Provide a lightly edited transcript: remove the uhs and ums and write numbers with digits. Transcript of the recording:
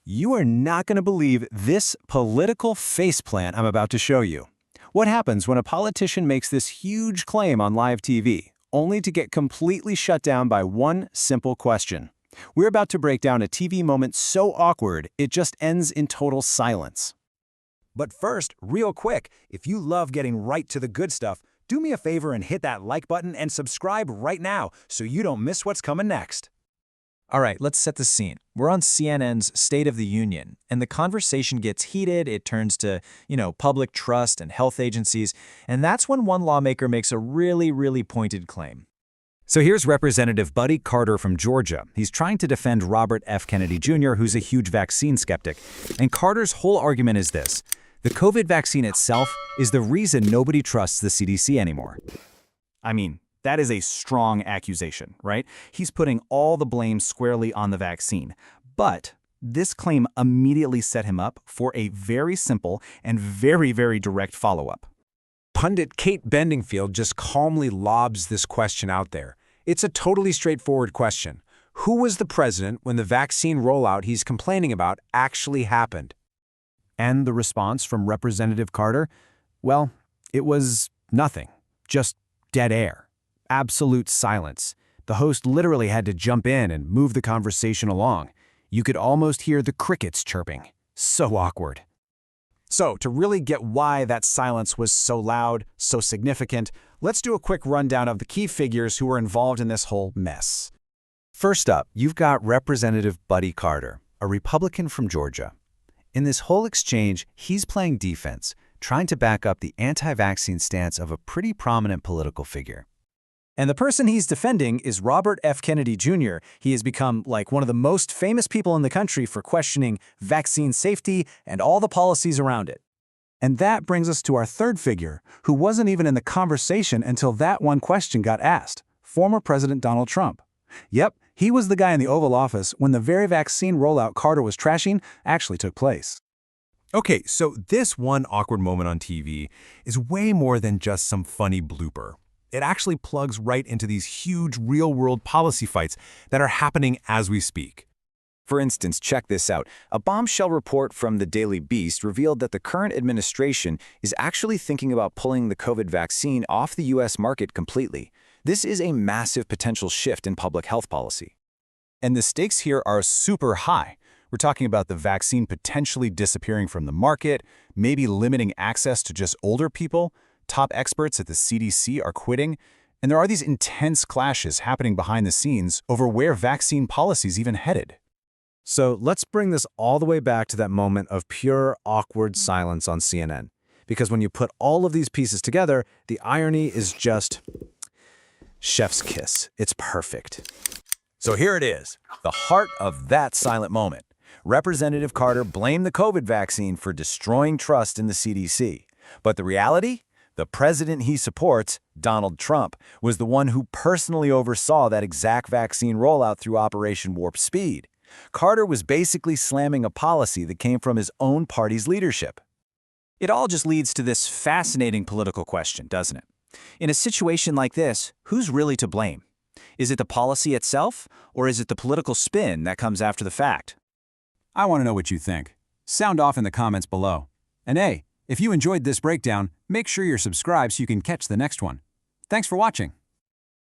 You are not going to believe this political faceplant I'm about to show you. What happens when a politician makes this huge claim on live TV, only to get completely shut down by one simple question? We're about to break down a TV moment so awkward, it just ends in total silence. But first, real quick, if you love getting right to the good stuff, do me a favor and hit that like button and subscribe right now so you don't miss what's coming next. All right, let's set the scene. We're on CNN's State of the Union, and the conversation gets heated. It turns to, public trust and health agencies, and that's when one lawmaker makes a really pointed claim. So here's Representative Buddy Carter from Georgia. He's trying to defend Robert F. Kennedy Jr., who's a huge vaccine skeptic. And Carter's whole argument is this: the COVID vaccine itself is the reason nobody trusts the CDC anymore. I mean, that is a strong accusation, right? He's putting all the blame squarely on the vaccine. But this claim immediately set him up for a very simple and very direct follow-up. Pundit Kate Bendingfield just calmly lobs this question out there. It's a totally straightforward question. Who was the president when the vaccine rollout he's complaining about actually happened? And the response from Representative Carter? Well, it was nothing. Just dead air. Absolute silence. The host literally had to jump in and move the conversation along. You could almost hear the crickets chirping. So awkward. So, to really get why that silence was so loud, so significant, let's do a quick rundown of the key figures who were involved in this whole mess. First up, you've got Representative Buddy Carter, a Republican from Georgia. In this whole exchange, he's playing defense, trying to back up the anti-vaccine stance of a pretty prominent political figure. And the person he's defending is Robert F. Kennedy Jr. He has become like one of the most famous people in the country for questioning vaccine safety and all the policies around it. And that brings us to our third figure, who wasn't even in the conversation until that one question got asked: former President Donald Trump. Yep, he was the guy in the Oval Office when the very vaccine rollout Carter was trashing actually took place. Okay, so this one awkward moment on TV is way more than just some funny blooper. It actually plugs right into these huge real-world policy fights that are happening as we speak. For instance, check this out. A bombshell report from the Daily Beast revealed that the current administration is actually thinking about pulling the COVID vaccine off the U.S. market completely. This is a massive potential shift in public health policy. And the stakes here are super high. We're talking about the vaccine potentially disappearing from the market, maybe limiting access to just older people. Top experts at the CDC are quitting, and there are these intense clashes happening behind the scenes over where vaccine policy's even headed. So let's bring this all the way back to that moment of pure awkward silence on CNN. Because when you put all of these pieces together, the irony is just chef's kiss. It's perfect. So here it is, the heart of that silent moment. Representative Carter blamed the COVID vaccine for destroying trust in the CDC. But the reality? The president he supports, Donald Trump, was the one who personally oversaw that exact vaccine rollout through Operation Warp Speed. Carter was basically slamming a policy that came from his own party's leadership. It all just leads to this fascinating political question, doesn't it? In a situation like this, who's really to blame? Is it the policy itself, or is it the political spin that comes after the fact? I want to know what you think. Sound off in the comments below. And hey, if you enjoyed this breakdown, make sure you're subscribed so you can catch the next one. Thanks for watching.